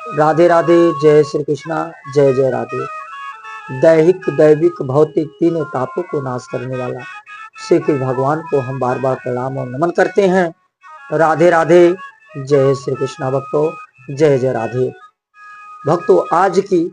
राधे राधे। जय श्री कृष्णा। जय जय राधे। दैहिक दैविक भौतिक तीनों तापों को नाश करने वाला श्री कृष्ण भगवान को हम बार बार प्रणाम और नमन करते हैं। राधे राधे। जय श्री कृष्णा भक्तों। जय जय राधे। भक्तों, आज की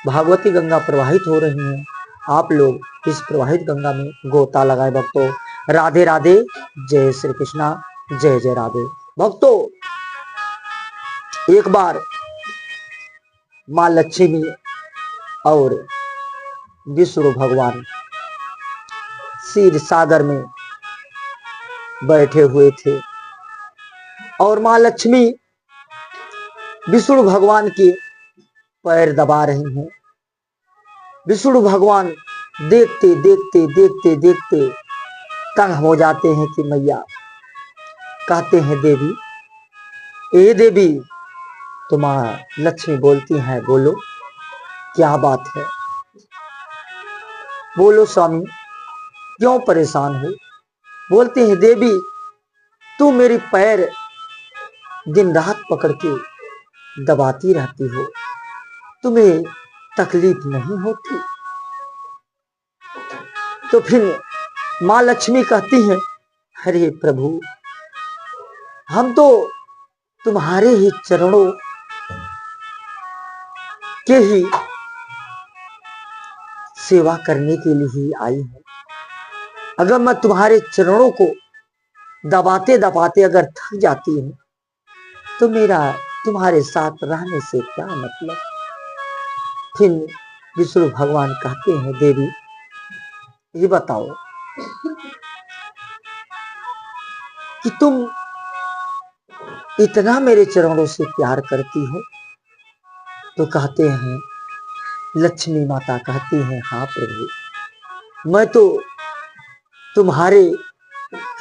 भागवती गंगा प्रवाहित हो रही है। आप लोग इस प्रवाहित गंगा में गोता लगाए भक्तों। राधे राधे। जय श्री कृष्णा। जय जय राधे। भक्तों, एक बार मां लक्ष्मी और विष्णु भगवान क्षीर सागर में बैठे हुए थे और मां लक्ष्मी विष्णु भगवान के पैर दबा रही हैं। विष्णु भगवान देखते देखते देखते देखते तंग हो जाते हैं कि मैया, कहते हैं देवी, ए देवी। तो मां लक्ष्मी बोलती हैं, बोलो क्या बात है, बोलो स्वामी, क्यों परेशान हो। बोलते हैं, देवी तू मेरी पैर दिन रात पकड़ के दबाती रहती हो, तुम्हें तकलीफ नहीं होती। तो फिर मां लक्ष्मी कहती हैं, अरे प्रभु, हम तो तुम्हारे ही चरणों के ही सेवा करने के लिए ही आई हूं। अगर मैं तुम्हारे चरणों को दबाते दबाते अगर थक जाती हूं तो मेरा तुम्हारे साथ रहने से क्या मतलब। फिर विष्णु भगवान कहते हैं, देवी ये बताओ कि तुम इतना मेरे चरणों से प्यार करती हो। तो कहते हैं, लक्ष्मी माता कहती हैं, हाँ प्रभु, मैं तो तुम्हारे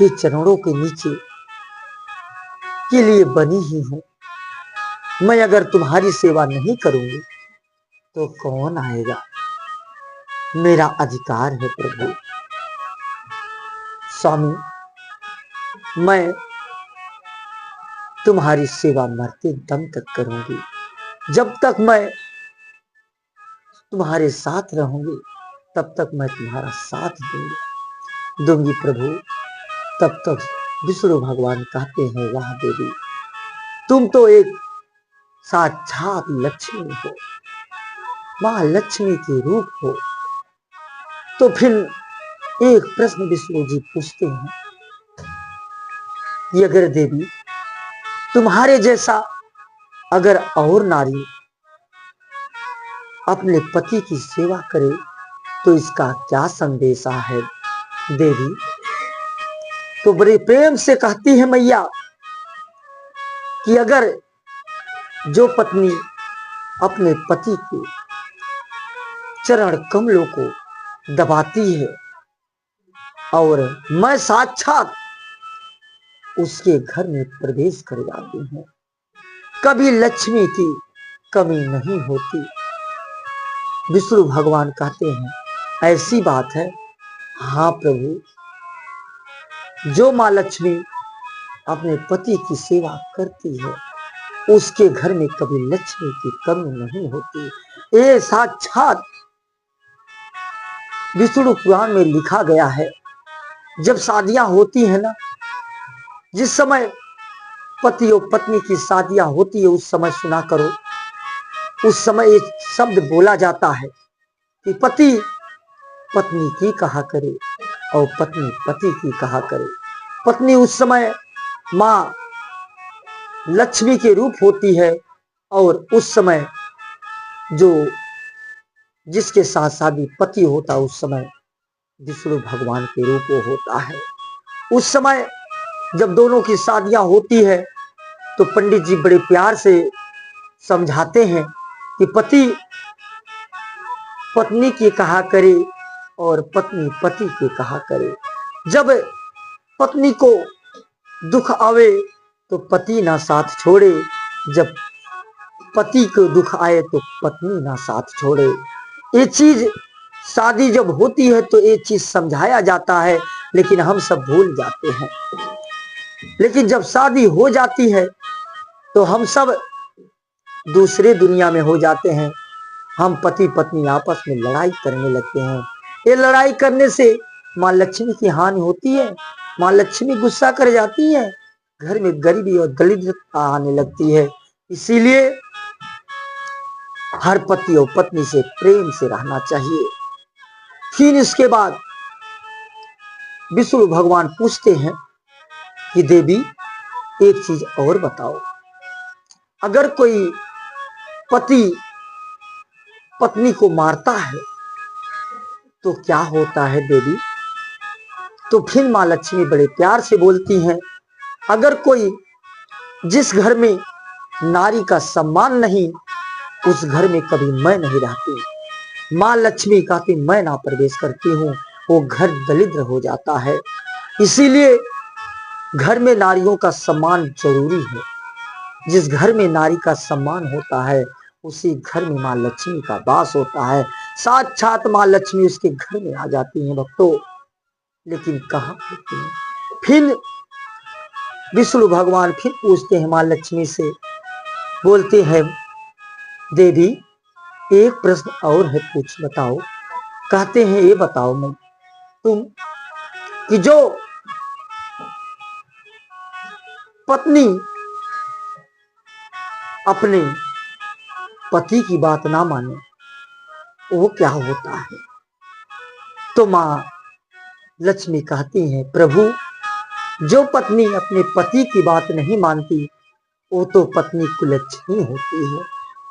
ही चरणों के नीचे के लिए बनी ही हूं। मैं अगर तुम्हारी सेवा नहीं करूंगी तो कौन आएगा, मेरा अधिकार है प्रभु। स्वामी, मैं तुम्हारी सेवा मरते दम तक करूंगी। जब तक मैं तुम्हारे साथ रहूंगी तब तक मैं तुम्हारा साथ दूंगी प्रभु। तब तक विष्णु भगवान कहते हैं, वाह देवी, तुम तो एक साक्षात लक्ष्मी हो, मां लक्ष्मी के रूप हो। तो फिर एक प्रश्न विष्णु जी पूछते हैं कि अगर देवी तुम्हारे जैसा अगर और नारी अपने पति की सेवा करे तो इसका क्या संदेशा है देवी। तो बड़े प्रेम से कहती है मैया कि अगर जो पत्नी अपने पति के चरण कमलों को दबाती है और मैं साक्षात उसके घर में प्रवेश कर जाती हूं, कभी लक्ष्मी की कमी नहीं होती। विष्णु भगवान कहते हैं, ऐसी बात है। हाँ प्रभु, जो मां लक्ष्मी अपने पति की सेवा करती है उसके घर में कभी लक्ष्मी की कमी नहीं होती। ये साक्षात विष्णु पुराण में लिखा गया है। जब शादियां होती है ना, जिस समय पति और पत्नी की शादियां होती है उस समय सुना करो, उस समय एक शब्द बोला जाता है कि पति पत्नी की कहा करे और पत्नी पति की कहा करे। पत्नी उस समय मां लक्ष्मी के रूप होती है और उस समय जो जिसके साथ शादी पति होता है उस समय विष्णु भगवान के रूप वो होता है। उस समय जब दोनों की शादियां होती है तो पंडित जी बड़े प्यार से समझाते हैं कि पति पत्नी की कहा करे और पत्नी पति की कहा करे। जब पत्नी को दुख आवे तो पति ना साथ छोड़े, जब पति को दुख आए तो पत्नी ना साथ छोड़े। ये चीज शादी जब होती है तो ये चीज समझाया जाता है, लेकिन हम सब भूल जाते हैं। लेकिन जब शादी हो जाती है तो हम सब दूसरे दुनिया में हो जाते हैं। हम पति पत्नी आपस में लड़ाई करने लगते हैं। ये लड़ाई करने से माँ लक्ष्मी की हानि होती है। माँ लक्ष्मी गुस्सा कर जाती है, घर में गरीबी और दरिद्रता आने लगती है। इसीलिए हर पति और पत्नी से प्रेम से रहना चाहिए। फिर इसके बाद विष्णु भगवान पूछते हैं कि देवी एक चीज और बताओ, अगर कोई पति पत्नी को मारता है तो क्या होता है देवी? तो फिर माँ लक्ष्मी बड़े प्यार से बोलती हैं, अगर कोई जिस घर में नारी का सम्मान नहीं, उस घर में कभी मैं नहीं रहती। माँ लक्ष्मी कहती मैं ना प्रवेश करती हूँ, वो घर दरिद्र हो जाता है। इसीलिए घर में नारियों का सम्मान जरूरी है। जिस घर में नारी का सम्मान होता है उसी घर में माँ लक्ष्मी का वास होता है। साक्षात माँ लक्ष्मी उसके घर में आ जाती हैं भक्तों। लेकिन कहाँ होती हैं? फिर विष्णु भगवान फिर पूछते हैं माँ लक्ष्मी से, बोलते हैं देवी एक प्रश्न और है, पूछ बताओ। कहते हैं ये बताओ मैं तुम कि जो पत्नी अपने पति की बात ना माने वो क्या होता है? तो माँ लक्ष्मी कहती हैं, प्रभु जो पत्नी अपने पति की बात नहीं मानती वो तो पत्नी कुलच्छनी होती है,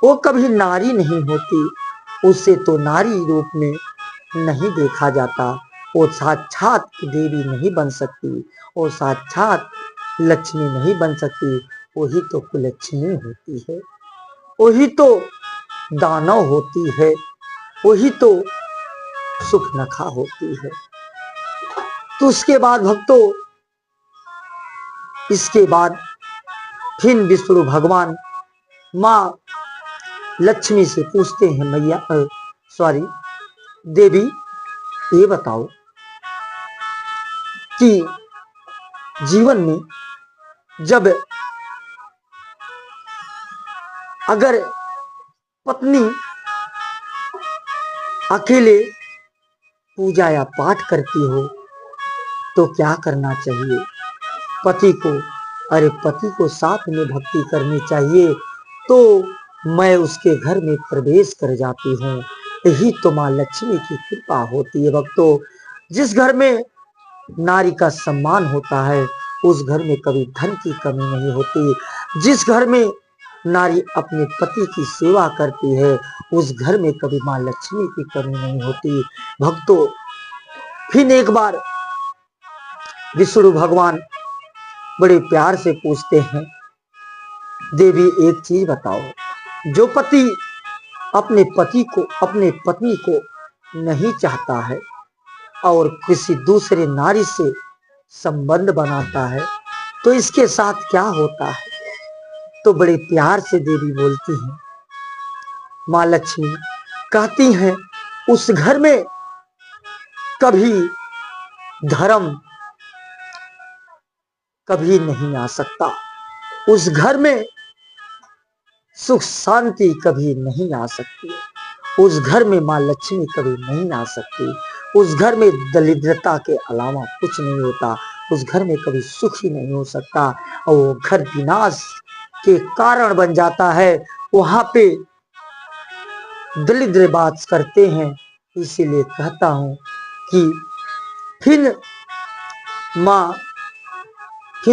वो कभी नारी नहीं होती। उसे तो नारी रूप में नहीं देखा जाता। वो साक्षात देवी नहीं बन सकती, वो साक्षात लक्ष्मी नहीं बन सकती। वही तो कुलच्छनी होती है, वही तो दानव होती है, वही तो सुखनखा होती है। तो उसके बाद भक्तों, इसके बाद फिर विष्णु भगवान माँ लक्ष्मी से पूछते हैं, मैया देवी ये बताओ कि जीवन में जब अगर पत्नी अकेले पूजा या पाठ करती हो तो क्या करना चाहिए? पति को, अरे पति को साथ में भक्ति करनी चाहिए। तो मैं उसके घर में प्रवेश कर जाती हूँ। यही तो माँ लक्ष्मी की कृपा होती है भक्तों। जिस घर में नारी का सम्मान होता है उस घर में कभी धन की कमी नहीं होती। जिस घर में नारी अपने पति की सेवा करती है उस घर में कभी माँ लक्ष्मी की कमी नहीं होती भक्तों। फिर एक बार विष्णु भगवान बड़े प्यार से पूछते हैं, देवी एक चीज बताओ, जो पति अपने पति को, अपने पत्नी को नहीं चाहता है और किसी दूसरे नारी से संबंध बनाता है तो इसके साथ क्या होता है? तो बड़े प्यार से देवी बोलती हैं, माँ लक्ष्मी कहती हैं, उस घर में कभी धर्म कभी नहीं आ सकता, उस घर में सुख शांति कभी नहीं आ सकती, उस घर में माँ लक्ष्मी कभी नहीं आ सकती, उस घर में दरिद्रता के अलावा कुछ नहीं होता, उस घर में कभी सुख ही नहीं हो सकता और वो घर विनाश के कारण बन जाता है। वहां पे दरिद्र बात करते हैं। इसीलिए कहता हूं कि फिर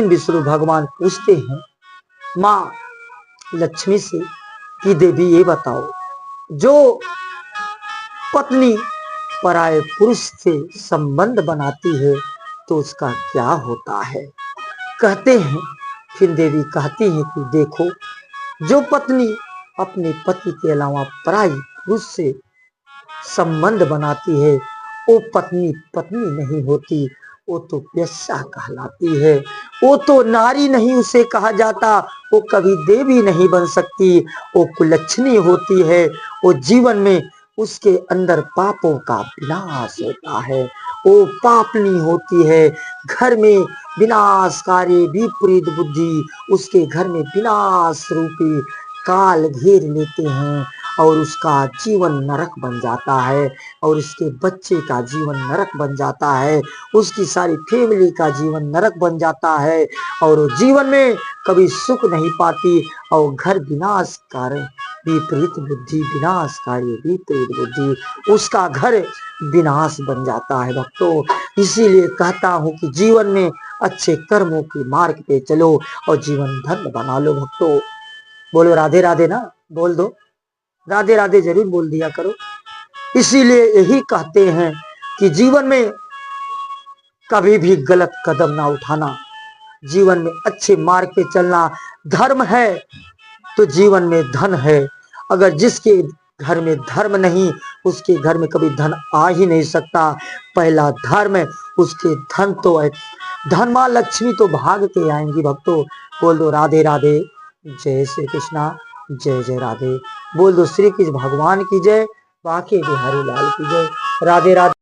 विष्णु भगवान पूछते हैं माँ लक्ष्मी से कि देवी ये बताओ, जो पत्नी पराये पुरुष से संबंध बनाती है तो उसका क्या होता है? कहते हैं, फिर देवी कहती है कि देखो, जो पत्नी अपने पति के अलावा पराई पुरुष से संबंध बनाती है वो पत्नी पत्नी नहीं होती, वो तो वेश्या कहलाती है। वो तो नारी नहीं उसे कहा जाता, वो कभी देवी नहीं बन सकती, वो कुलच्छनी होती है। वो जीवन में उसके अंदर पापों का विनाश होता है, वो पापनी होती है। घर में विनाशकारी विपरीत बुद्धि, उसके घर में विनाश रूपी काल घेर लेते हैं और उसका जीवन नरक बन जाता है और उसके बच्चे का जीवन नरक बन जाता है, उसकी सारी फैमिली का जीवन नरक बन जाता है और वो जीवन में कभी सुख नहीं पाती और घर विनाशकारी विपरीत बुद्धि विनाशकारी विपरीत बुद्धि उसका घर विनाश बन जाता है भक्तों। इसीलिए कहता हूं कि जीवन में अच्छे कर्मों के मार्ग पे चलो और जीवन धन्य बना लो भक्तों। बोलो राधे राधे ना, बोल दो राधे राधे, जरूर बोल दिया करो। इसीलिए यही कहते हैं कि जीवन में कभी भी गलत कदम ना उठाना, जीवन में अच्छे मार्ग पे चलना। धर्म है तो जीवन में धन है। अगर जिसके घर में धर्म नहीं उसके घर में कभी धन आ ही नहीं सकता। पहला धर्म है, उसके धन तो है। धन मां लक्ष्मी तो भाग के आएंगी भक्तों। बोल दो राधे राधे, जय श्री कृष्णा, जय जय राधे। बोल दो श्री कृष्ण भगवान की जय, बाके बिहारी लाल की जय। राधे राधे।